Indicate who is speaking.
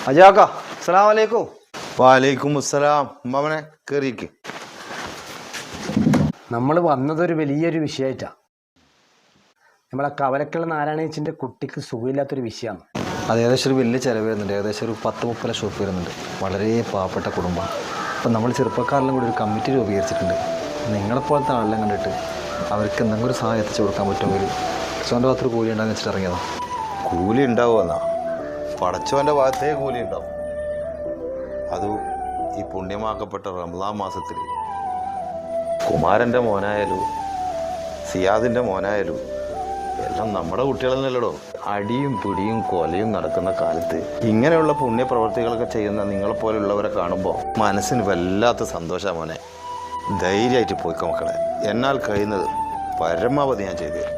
Speaker 1: അജാക്ക അസ്സലാമു അലൈക്കും.
Speaker 2: വാലൈക്കും അസ്സലാം. മാമനെ കയറിക്ക്.
Speaker 1: നമ്മൾ വന്നതൊരു വലിയൊരു വിഷയമായിട്ടാണ്. നമ്മളെ കവലക്കുള്ള നാരായണേച്ചിൻ്റെ കുട്ടിക്ക് സുഖമില്ലാത്തൊരു വിഷയമാണ്.
Speaker 3: അത് ഏകദേശം ഒരു വലിയ ചിലവ് വരുന്നുണ്ട്. ഏകദേശം ഒരു 10-30 ലക്ഷം രൂപ വരുന്നുണ്ട്. വളരെ പാവപ്പെട്ട കുടുംബമാണ്. അപ്പം നമ്മൾ ചെറുപ്പക്കാരെല്ലാം കൂടി ഒരു കമ്മിറ്റി രൂപീകരിച്ചിട്ടുണ്ട്. നിങ്ങളെപ്പോലത്തെ ആളെല്ലാം കണ്ടിട്ട് അവർക്ക് എന്തെങ്കിലും ഒരു സഹായം എത്തിച്ചു കൊടുക്കാൻ പറ്റുമെങ്കിൽ പടച്ചോൻ്റെ ഭാഗത്തൊരു കൂലി ഉണ്ടാകുന്ന വെച്ചിട്ട് ഇറങ്ങിയതാണ്.
Speaker 2: കൂലി ഉണ്ടാവുമെന്നാ? പടച്ചോൻ്റെ ഭാഗത്തേ കൂലി ഉണ്ടാവും. അത് ഈ പുണ്യമാക്കപ്പെട്ട റംസാൻ മാസത്തിൽ കുമാരൻ്റെ മോനായാലും സിയാദിൻ്റെ മോനായാലും എല്ലാം നമ്മുടെ കുട്ടികളെന്നല്ലടോ. അടിയും പിടിയും കൊലയും നടക്കുന്ന കാലത്ത് ഇങ്ങനെയുള്ള പുണ്യപ്രവർത്തികളൊക്കെ ചെയ്യുന്ന നിങ്ങളെപ്പോലുള്ളവരെ കാണുമ്പോൾ മനസ്സിന് വല്ലാത്ത സന്തോഷമാണ് മോനെ. ധൈര്യമായിട്ട് പോയിക്കോ മക്കളെ. എന്നാൽ കഴിയുന്നത് പരമാവധി ഞാൻ ചെയ്തു തരും.